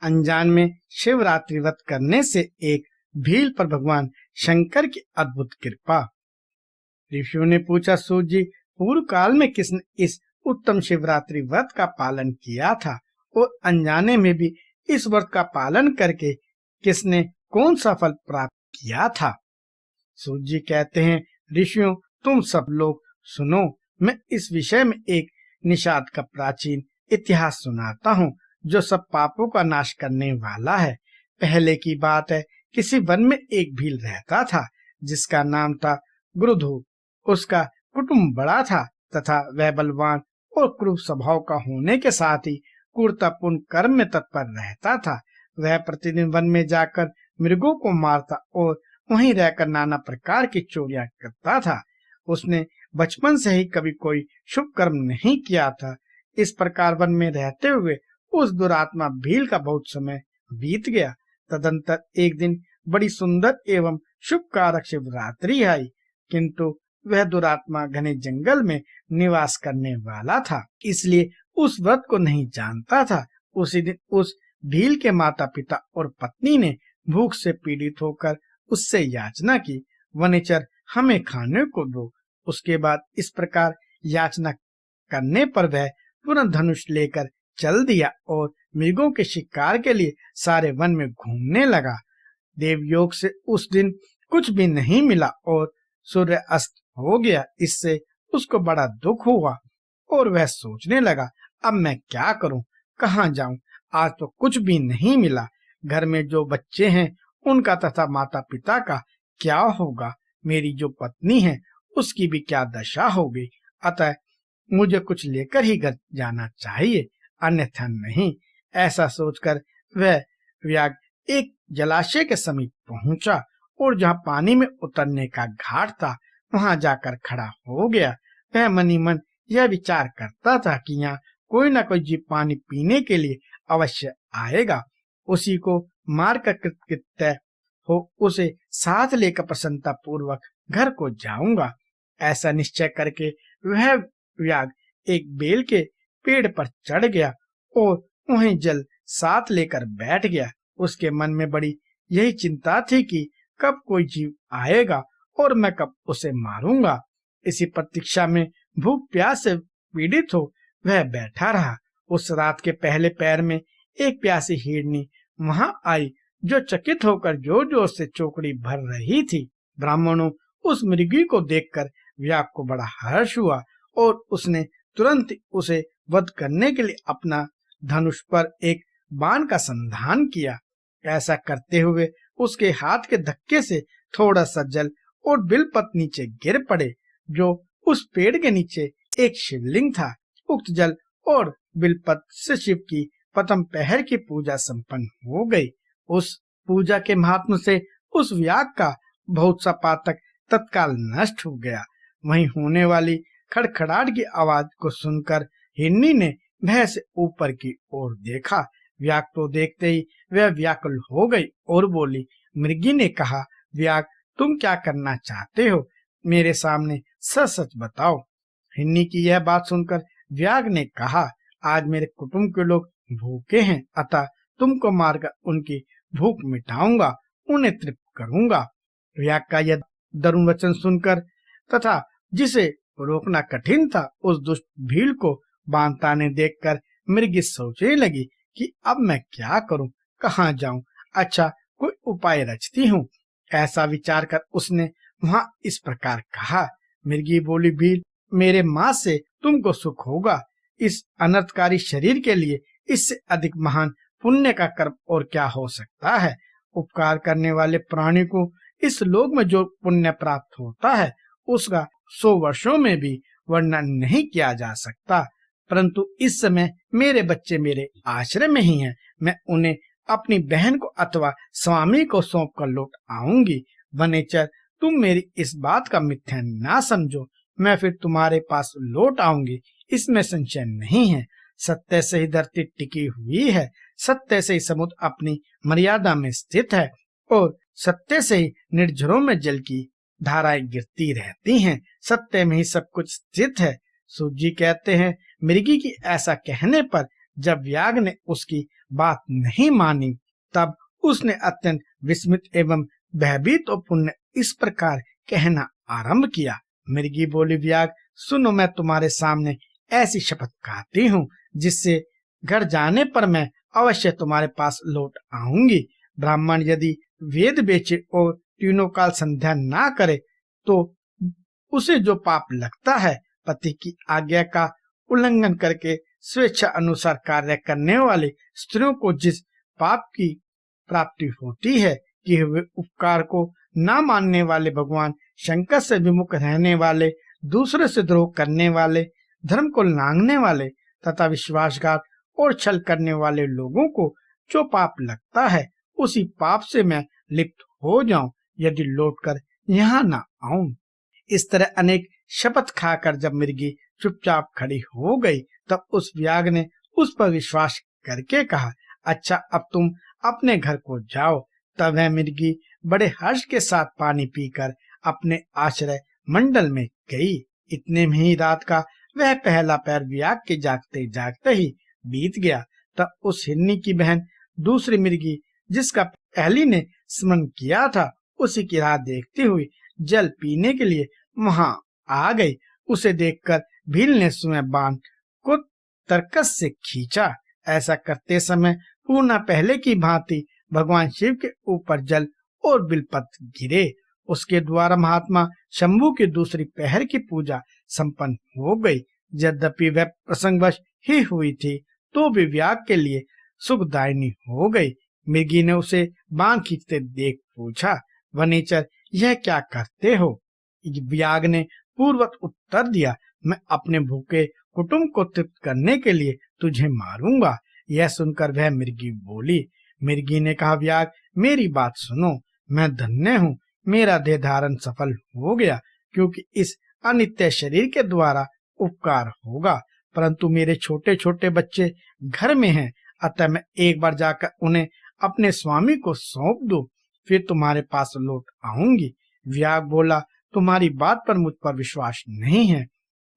अनजान में शिवरात्रि व्रत करने से एक भील पर भगवान शंकर की अद्भुत कृपा। ऋषियों ने पूछा, सूत जी, पूर्व काल में किसने इस उत्तम शिवरात्रि व्रत का पालन किया था और अनजाने में भी इस व्रत का पालन करके किसने कौन सा फल प्राप्त किया था? सूत जी कहते हैं, ऋषियों, तुम सब लोग सुनो, मैं इस विषय में एक निषाद का प्राचीन इतिहास सुनाता हूँ जो सब पापों का नाश करने वाला है। पहले की बात है, किसी वन में एक भील रहता था जिसका नाम था गुरुधु। उसका कुटुंब बड़ा था तथा वह बलवान और क्रूर स्वभाव का होने के साथ ही क्रूरतापूर्ण कर्म में तत्पर रहता था। वह प्रतिदिन वन में जाकर मृगों को मारता और वहीं रहकर नाना प्रकार की चोरियां करता था। उसने बचपन से ही कभी कोई शुभ कर्म नहीं किया था। इस प्रकार वन में रहते हुए उस दुरात्मा भील का बहुत समय बीत गया। तदंतर एक दिन बड़ी सुंदर एवं शुभ कारक शिवरात्रि आई, किंतु वह दुरात्मा घने जंगल में निवास करने वाला था, इसलिए उस व्रत को नहीं जानता था। उसी दिन उस भील के माता पिता और पत्नी ने भूख से पीड़ित होकर उससे याचना की, वनेचर, हमें खाने को दो। उसके बाद इस प्रकार याचना करने पर वह तुरंत धनुष लेकर चल दिया और मृगों के शिकार के लिए सारे वन में घूमने लगा। देवयोग से उस दिन कुछ भी नहीं मिला और सूर्य अस्त हो गया। इससे उसको बड़ा दुख हुआ और वह सोचने लगा, अब मैं क्या करूं, कहाँ जाऊं? आज तो कुछ भी नहीं मिला। घर में जो बच्चे हैं उनका तथा माता पिता का क्या होगा? मेरी जो पत्नी है उसकी भी क्या दशा होगी? अतः मुझे कुछ लेकर ही घर जाना चाहिए, अन्यथा नहीं। ऐसा सोचकर वह व्याग एक जलाशय के समीप पहुंचा और जहां पानी में उतरने का घाट था वहां जाकर खड़ा हो गया। वह मनी मन यह विचार करता था कि यहाँ कोई न कोई जीव पानी पीने के लिए अवश्य आएगा। उसी को मार कर कृतकृत्य हो उसे साथ लेकर प्रसन्नता पूर्वक घर को जाऊंगा। ऐसा निश्चय करके वह व्याग एक बेल के पेड़ पर चढ़ गया और वहीं जल साथ लेकर बैठ गया। उसके मन में बड़ी यही चिंता थी कि कब कोई जीव आएगा और मैं कब उसे मारूंगा। इसी प्रतीक्षा में भूख प्यास से पीड़ित हो वह बैठा रहा। उस रात के पहले पैर में एक प्यासी हिरनी वहां आई जो चकित होकर जोर जोर से चौकड़ी भर रही थी। ब्राह्मणों, उस मृगी को देखकर व्याग को बड़ा हर्ष हुआ और उसने तुरंत उसे वध करने के लिए अपना धनुष पर एक बाण का संधान किया। ऐसा करते हुए उसके हाथ के धक्के से थोड़ा सा जल और बिलपत नीचे गिर पड़े, जो उस पेड़ के नीचे एक शिवलिंग था। उक्त जल और बिलपत से शिव की प्रथम पहर की पूजा संपन्न हो गई। उस पूजा के महात्म से उस व्याग का बहुत सा पातक तत्काल नष्ट हो गया। वहीं होने वाली खड़खड़ाहट की आवाज को सुनकर हिरनी ने भय से ऊपर की ओर देखा। व्याग तो देखते ही वह व्याकुल हो गई और बोली। मृगी ने कहा, व्याग, तुम क्या करना चाहते हो? मेरे सामने सच सच बताओ। हिरनी की यह बात सुनकर व्याग ने कहा, आज मेरे कुटुंब के लोग भूखे हैं, अतः तुमको मारकर उनकी भूख मिटाऊंगा, उन्हें तृप्त करूंगा। व्याग का यह दारुण वचन सुनकर तथा जिसे रोकना कठिन था उस दुष्ट भील को बांधताने देखकर मृगी सोचने लगी कि अब मैं क्या करूं, कहाँ जाऊं? अच्छा, कोई उपाय रचती हूँ। ऐसा विचार कर उसने वहां इस प्रकार कहा। मृगी बोली, भील, मेरे मांस से तुमको सुख होगा। इस अनर्थकारी शरीर के लिए इससे अधिक महान पुण्य का कर्म और क्या हो सकता है? उपकार करने वाले प्राणी को इस लोक में जो पुण्य प्राप्त होता है उसका 100 वर्षों में भी वर्णन नहीं किया जा सकता। परंतु इस समय मेरे बच्चे मेरे आश्रय में ही हैं। मैं उन्हें अपनी बहन को अथवा स्वामी को सौंप कर लौट आऊंगी। वनेचर, तुम मेरी इस बात का मिथ्या ना समझो। मैं फिर तुम्हारे पास लौट आऊंगी, इसमें संशय नहीं है। सत्य से ही धरती टिकी हुई है, सत्य से ही समुद्र अपनी मर्यादा में स्थित है और सत्य से ही निर्झरों में जल की धाराएं गिरती रहती हैं। सत्य में ही सब कुछ स्थित है। सूत जी कहते हैं, मृगी की ऐसा कहने पर जब व्याग ने उसकी बात नहीं मानी तब उसने अत्यंत विस्मित एवं भयभीत और पुण्य इस प्रकार कहना आरंभ किया। मृगी बोली, व्याग सुनो, मैं तुम्हारे सामने ऐसी शपथ खाती हूँ जिससे घर जाने पर मैं अवश्य तुम्हारे पास लौट आऊंगी। ब्राह्मण यदि वेद बेचे और तीनों काल संध्या ना करे तो उसे जो पाप लगता है, पति की आज्ञा का उल्लंघन करके स्वेच्छा अनुसार कार्य करने वाले स्त्रियों को जिस पाप की प्राप्ति होती है कि वे उपकार को ना मानने वाले, भगवान शंकर से विमुख रहने वाले, दूसरे से द्रोह करने वाले, धर्म को लांघने वाले तथा विश्वासघात और छल करने वाले लोगों को जो पाप लगता है, उसी पाप से मैं लिप्त हो जाऊं यदि लौटकर यहाँ न आऊं। इस तरह अनेक शपथ खाकर जब मृगी चुपचाप खड़ी हो गई तब उस व्याग ने उस पर विश्वास करके कहा, अच्छा अब तुम अपने घर को जाओ। तब वह मृगी बड़े हर्ष के साथ पानी पीकर अपने आश्रय मंडल में गई। इतने में ही रात का वह पहला पैर व्याग के जागते जागते ही बीत गया। तब उस हिरनी की बहन दूसरी मृगी, जिसका पहली ने स्मरण किया था, उसी की राह देखती हुई जल पीने के लिए वहां आ गई। उसे देखकर भील ने स्वयं बाण को तरकस से खींचा। ऐसा करते समय पूर्णा पहले की भांति भगवान शिव के ऊपर जल और बिलपत्र गिरे। उसके द्वारा महात्मा शंभू की दूसरी पहर की पूजा संपन्न हो गई। यद्यपि वह प्रसंगवश ही हुई थी तो भी व्याग के लिए सुखदायिनी हो गई। मृगी ने उसे बाण खींचते देख पूछा, वनेचर यह क्या करते हो? व्याग ने पूर्वत उत्तर दिया, मैं अपने भूखे कुटुंब को तृप्त करने के लिए तुझे मारूंगा। यह सुनकर वह मृगी बोली। मृगी ने कहा, व्याग मेरी बात सुनो, मैं धन्य हूँ, मेरा देह धारण सफल हो गया क्योंकि इस अनित्य शरीर के द्वारा उपकार होगा, परंतु मेरे छोटे छोटे बच्चे घर में हैं, अतः मैं एक बार जाकर उन्हें अपने स्वामी को सौंप दूं, फिर तुम्हारे पास लौट आऊंगी। व्याग बोला, तुम्हारी बात पर मुझ पर विश्वास नहीं है,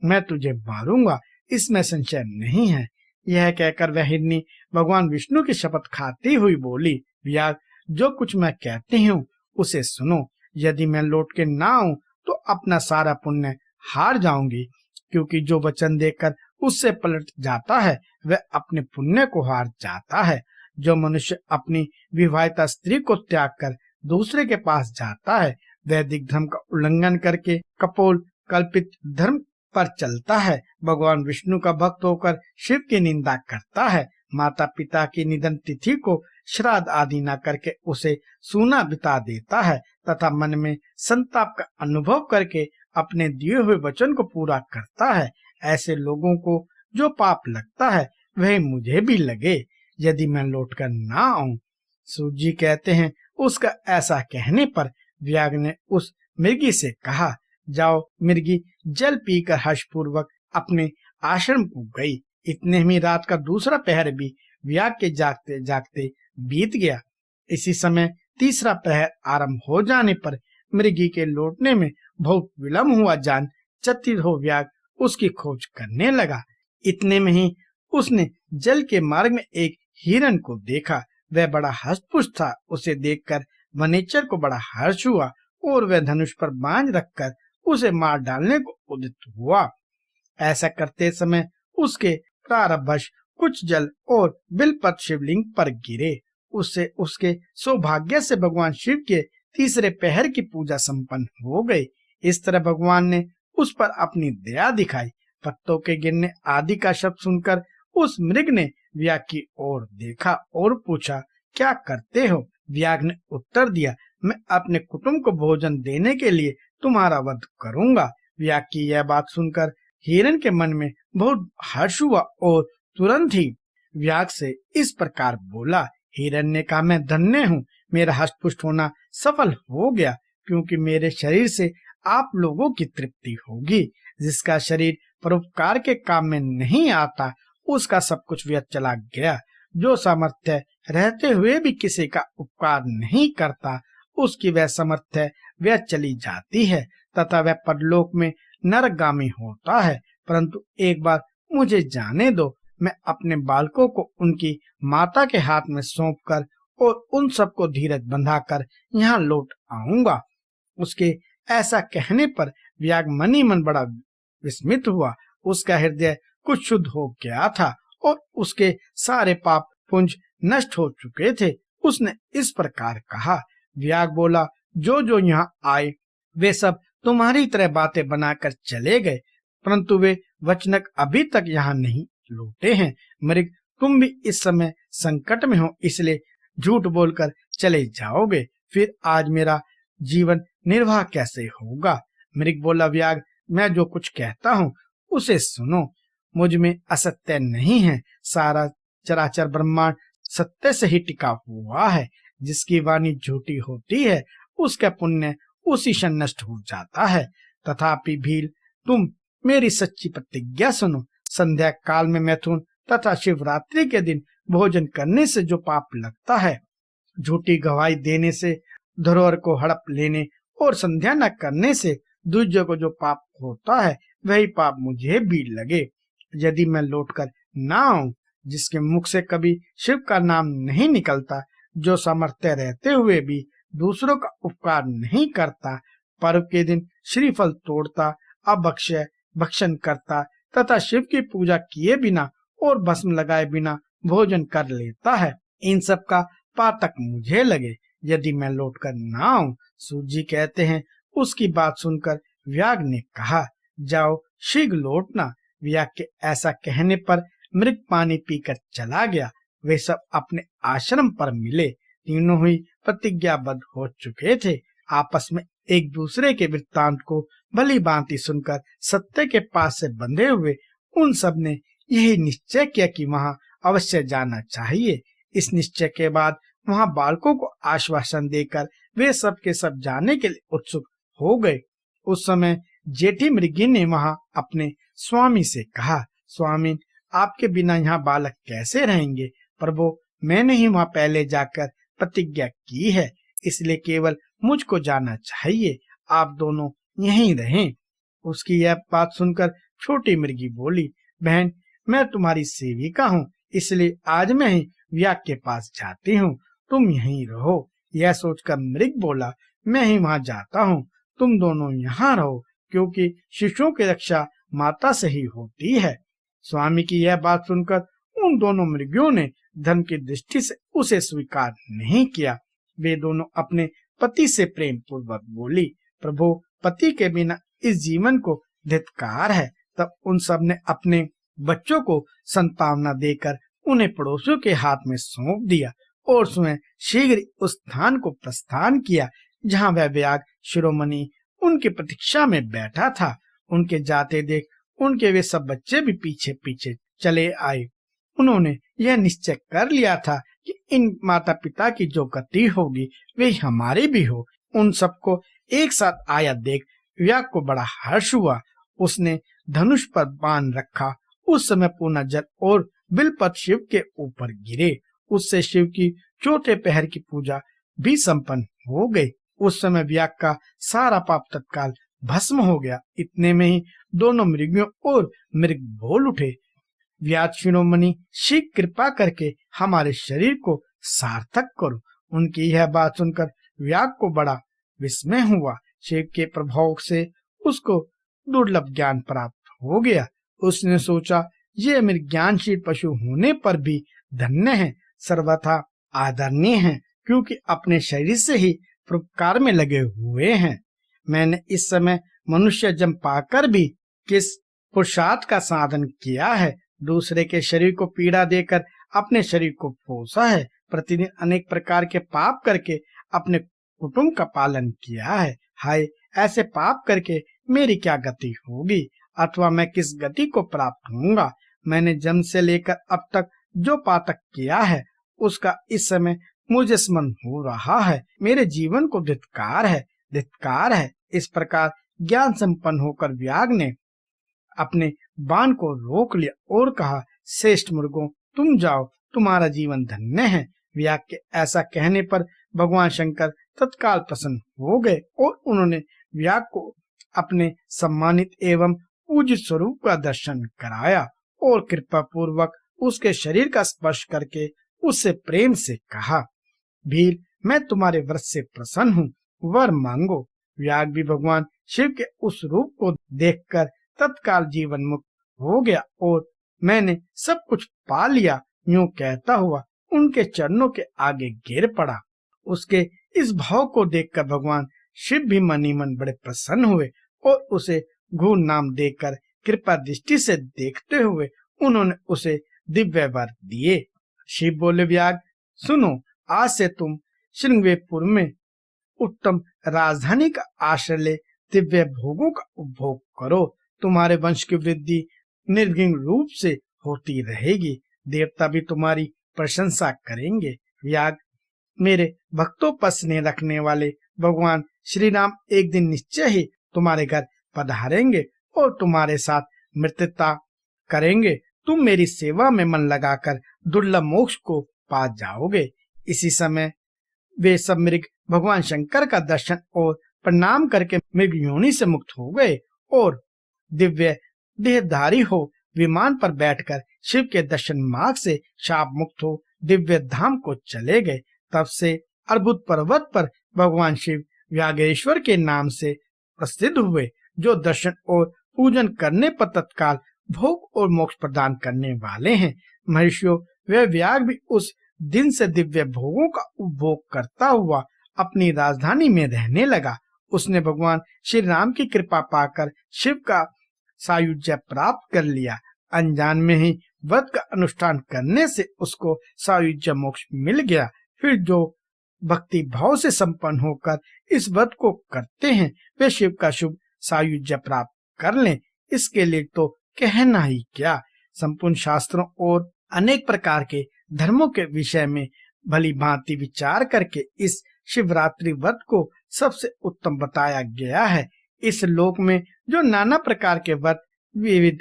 मैं तुझे मारूंगा, इसमें संशय नहीं है। यह कहकर वह हिरनी भगवान विष्णु की शपथ खाती हुई बोली, व्याग जो कुछ मैं कहती हूँ उसे सुनो। यदि मैं लौट के ना आऊं तो अपना सारा पुण्य हार जाऊंगी, क्योंकि जो वचन देकर उससे पलट जाता है वह अपने पुण्य को हार जाता है। जो मनुष्य अपनी विवाहिता स्त्री को त्याग कर दूसरे के पास जाता है, वैदिक धर्म का उल्लंघन करके कपोल कल्पित धर्म पर चलता है, भगवान विष्णु का भक्त होकर शिव की निंदा करता है, माता पिता की निधन तिथि को श्राद्ध आदि न करके उसे सूना बिता देता है तथा मन में संताप का अनुभव करके अपने दिए हुए वचन को पूरा करता है। ऐसे लोगों को जो पाप लगता है वह मुझे भी लगे यदि मैं लौटकर ना आऊं। सूत जी कहते हैं, उसका ऐसा कहने पर व्याग ने उस मृगी से कहा, जाओ मृगी जल पीकर हर्षपूर्वक अपने आश्रम को गई। इतने में रात का दूसरा पहर भी व्याग के जागते जागते बीत गया। इसी समय तीसरा पहर आरंभ हो जाने पर मृगी के लौटने में बहुत विलंब हुआ जान चकित हो व्याग उसकी खोज करने लगा। इतने में ही उसने जल के मार्ग में एक हिरण को देखा। वह बड़ा हष्टपुष्ट था। उसे देखकर वनेचर को बड़ा हर्ष हुआ और वह धनुष पर बाण रखकर उसे मार डालने को उद्यत हुआ। ऐसा करते समय उसके प्रारब्धवश कुछ जल और बिलपत्र शिवलिंग पर गिरे। उससे उसके सौभाग्य से भगवान शिव के तीसरे पहर की पूजा संपन्न हो गई। इस तरह भगवान ने उस पर अपनी दया दिखाई। पत्तों के गिरने आदि का शब्द सुनकर उस मृग ने व्याग की ओर देखा और पूछा, क्या करते हो? व्याग ने उत्तर दिया, मैं अपने कुटुंब को भोजन देने के लिए तुम्हारा वध करूंगा। व्याग की यह बात सुनकर हिरण के मन में बहुत हर्ष हुआ और तुरंत ही व्याग से इस प्रकार बोला। हिरण ने कहा, मैं धन्य हूँ, मेरा हष्टपुष्ट होना सफल हो गया, क्योंकि मेरे शरीर से आप लोगों की तृप्ति होगी। जिसका शरीर परोपकार के काम में नहीं आता उसका सब कुछ व्यर्थ चला गया। जो सामर्थ्य रहते हुए भी किसी का उपकार नहीं करता उसकी वह सामर्थ्य व्यर्थ चली जाती है तथा वह परलोक में नरकगामी होता है। परंतु एक बार मुझे जाने दो, मैं अपने बालकों को उनकी माता के हाथ में सौंपकर और उन सबको धीरज बंधाकर यहाँ लौट आऊंगा। उसके ऐसा कहने पर व्याग मन ही मन बड़ा विस्मित हुआ। उसका हृदय कुछ शुद्ध हो गया था और उसके सारे पाप पुंज नष्ट हो चुके थे। उसने इस प्रकार कहा। व्याग बोला, जो जो यहाँ आए वे सब तुम्हारी तरह बातें बनाकर चले गए, परंतु वे वचनक अभी तक यहाँ नहीं लौटे हैं। मृग, तुम भी इस समय संकट में हो, इसलिए झूठ बोलकर चले जाओगे, फिर आज मेरा जीवन निर्वाह कैसे होगा। मृग बोला, व्याग, मैं जो कुछ कहता हूँ उसे सुनो। मुझ में असत्य नहीं है। सारा चराचर ब्रह्मांड सत्य से ही टिका हुआ है। जिसकी वाणी झूठी होती है उसका पुण्य उसी क्षण नष्ट हो जाता है। तथापि भील, तुम मेरी सच्ची प्रतिज्ञा सुनो। संध्या काल में मैथुन तथा शिवरात्रि के दिन भोजन करने से जो पाप लगता है, झूठी गवाही देने से, धरोहर को हड़प लेने और संध्या न करने से दूसरे को जो पाप होता है, वही पाप मुझे भी लगे। यदि मैं लौटकर ना आऊं, जिसके मुख से कभी शिव का नाम नहीं निकलता, जो सामर्थ्य रहते हुए भी दूसरों का उपकार नहीं करता, पर्व के दिन श्रीफल तोड़ता, अभक्ष्य भक्षण करता तथा शिव की पूजा किए बिना और भस्म लगाए बिना भोजन कर लेता है, इन सब का पातक मुझे लगे। यदि मैं लौटकर ना आऊं, सूत जी कहते हैं। उसकी बात सुनकर व्याग ने कहा, जाओ शीघ्र लौटना। व्याग के ऐसा कहने पर मृग पानी पीकर चला गया। वे सब अपने आश्रम पर मिले। तीनों ही प्रतिज्ञाबद्ध हो चुके थे। आपस में एक दूसरे के वृत्तांत को भली भांति सुनकर सत्य के पास से बंधे हुए उन सब ने यही निश्चय किया कि वहां अवश्य जाना चाहिए। इस निश्चय के बाद वहां बालकों को आश्वासन देकर वे सब के सब जाने के लिए उत्सुक हो गए। उस समय जेठी मृगी ने वहां अपने स्वामी से कहा, स्वामी, आपके बिना यहाँ बालक कैसे रहेंगे? प्रभु, मैंने ही वहां पहले जाकर प्रतिज्ञा की है, इसलिए केवल मुझको जाना चाहिए। आप दोनों यहीं रहें। उसकी यह बात सुनकर छोटी मृगी बोली, बहन, मैं तुम्हारी सेविका हूँ, इसलिए आज मैं ही व्याग के पास जाती हूँ, तुम यहीं रहो। यह सोचकर मृग बोला, मैं ही वहां जाता हूँ, तुम दोनों यहाँ रहो, क्योंकि शिशुओं की रक्षा माता से ही होती है। स्वामी की यह बात सुनकर उन दोनों मृगियों ने धर्म की दृष्टि से उसे स्वीकार नहीं किया। वे दोनों अपने पति से प्रेम पूर्वक बोली, प्रभु, पति के बिना इस जीवन को धिक्कार है। तब उन सब ने अपने बच्चों को संतावना देकर उन्हें पड़ोसियों के हाथ में सौंप दिया और स्वयं शीघ्र उस स्थान को प्रस्थान किया जहाँ वह व्याग शिरोमणि उनकी प्रतीक्षा में बैठा था। उनके जाते देख उनके वे सब बच्चे भी पीछे पीछे चले आए। उन्होंने यह निश्चय कर लिया था कि इन माता पिता की जो गति होगी वे हमारी भी हो। उन सबको एक साथ आया देख व्याग को बड़ा हर्ष हुआ। उसने धनुष पर बाण रखा। उस समय पूर्ण जल और बिलपत्र शिव के ऊपर गिरे। उससे शिव की चौथे पहर की पूजा भी संपन्न हो गई। उस समय व्याग का सारा पाप तत्काल भस्म हो गया। इतने में ही दोनों मृगियों और मृग बोल उठे, व्यास शिरोमणि, शीघ्र कृपा करके हमारे शरीर को सार्थक करो। उनकी यह बात सुनकर व्याग को बड़ा विस्मय हुआ। शिव के प्रभाव से उसको दुर्लभ ज्ञान प्राप्त हो गया। उसने सोचा, ये मेरे ज्ञानशील पशु होने पर भी धन्य है, सर्वथा आदरणीय है, क्योंकि अपने शरीर से ही परोपकार में लगे हुए हैं। मैंने इस समय मनुष्य जन्म पाकर भी किस पुरुषार्थ का साधन किया है? दूसरे के शरीर को पीड़ा देकर अपने शरीर को पोसा है। प्रतिदिन अनेक प्रकार के पाप करके अपने कुटुंब का पालन किया है। हाय, ऐसे पाप करके मेरी क्या गति होगी, अथवा मैं किस गति को प्राप्त होऊंगा? मैंने जन्म से लेकर अब तक जो पातक किया है उसका इस समय मुझे स्मरण हो रहा है। मेरे जीवन को धिक्कार है, धिक्कार है। इस प्रकार ज्ञान संपन्न होकर व्याग ने अपने बाण को रोक लिया और कहा, श्रेष्ठ मृगों, तुम जाओ, तुम्हारा जीवन धन्य है। व्याग के ऐसा कहने पर भगवान शंकर तत्काल प्रसन्न हो गए और उन्होंने व्याग को अपने सम्मानित एवं पूज्य स्वरूप का दर्शन कराया और कृपा पूर्वक उसके शरीर का स्पर्श करके उससे प्रेम से कहा, भील, मैं तुम्हारे व्रत से प्रसन्न हूँ, वर मांगो। व्याग भी भगवान शिव के उस रूप को देखकर तत्काल जीवन मुक्त हो गया और मैंने सब कुछ पा लिया, यूं कहता हुआ उनके चरणों के आगे गिर पड़ा। उसके इस भाव को देखकर भगवान शिव भी मनी मन बड़े प्रसन्न हुए और उसे घूर नाम देकर कृपा दृष्टि से देखते हुए उन्होंने उसे दिव्य वर दिए। शिव बोले, व्याग सुनो, आज से तुम श्रृंगवेरपुर में उत्तम राजधानी का आश्रय ले दिव्य भोगों का उपभोग करो। तुम्हारे वंश की वृद्धि निर्विघ्न रूप से होती रहेगी, देवता भी तुम्हारी प्रशंसा करेंगे। व्याग, मेरे भक्तों पर स्नेह रखने वाले भगवान श्री राम एक दिन निश्चय ही तुम्हारे घर पधारेंगे और तुम्हारे साथ मित्रता करेंगे। तुम मेरी सेवा में मन लगाकर दुर्लभ मोक्ष को पा जाओगे। इसी समय वे सब मृग भगवान शंकर का दर्शन और प्रणाम करके मृग योनि से मुक्त हो गए और दिव्य देहधारी हो विमान पर बैठकर शिव के दर्शन मार्ग से शाप मुक्त हो दिव्य धाम को चले गए। तब से अर्बुद पर्वत पर भगवान शिव व्यागेश्वर के नाम से प्रसिद्ध हुए, जो दर्शन और पूजन करने पर तत्काल भोग और मोक्ष प्रदान करने वाले हैं। महर्षियों, वह व्याग भी उस दिन से दिव्य भोगों का उपभोग करता हुआ अपनी राजधानी में रहने लगा। उसने भगवान श्री राम की कृपा पाकर शिव का सायुज्य प्राप्त कर लिया। अनजान में ही व्रत का अनुष्ठान करने से उसको सायुज्य मोक्ष मिल गया। फिर जो भक्ति भाव से संपन्न होकर इस व्रत को करते हैं, वे शिव का शुभ सायुज्य प्राप्त कर लें। इसके लिए तो कहना ही क्या। संपूर्ण शास्त्रों और अनेक प्रकार के धर्मों के विषय में भली भांति विचार करके इस शिवरात्रि व्रत को सबसे उत्तम बताया गया है। इस लोक में जो नाना प्रकार के व्रत, विविध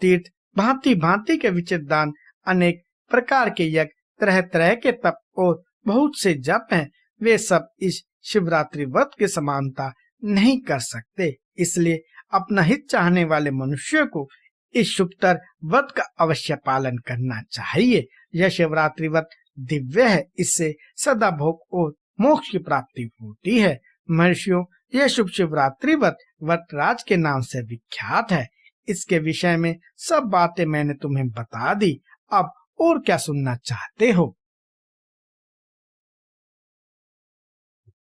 तीर्थ, भांति भांति के विचित्र दान, अनेक प्रकार के यज्ञ, तरह तरह के तप और बहुत से जप हैं, वे सब इस शिवरात्रि व्रत के समानता नहीं कर सकते। इसलिए अपना हित चाहने वाले मनुष्य को इस शुभतर व्रत का अवश्य पालन करना चाहिए। यह शिवरात्रि व्रत दिव्य है, इससे सदा भोग और मोक्ष की प्राप्ति होती है। महर्षियों, यह शुभ शिवरात्रि व्रत व्रतराज के नाम से विख्यात है। इसके विषय में सब बातें मैंने तुम्हें बता दी। अब और क्या सुनना चाहते हो?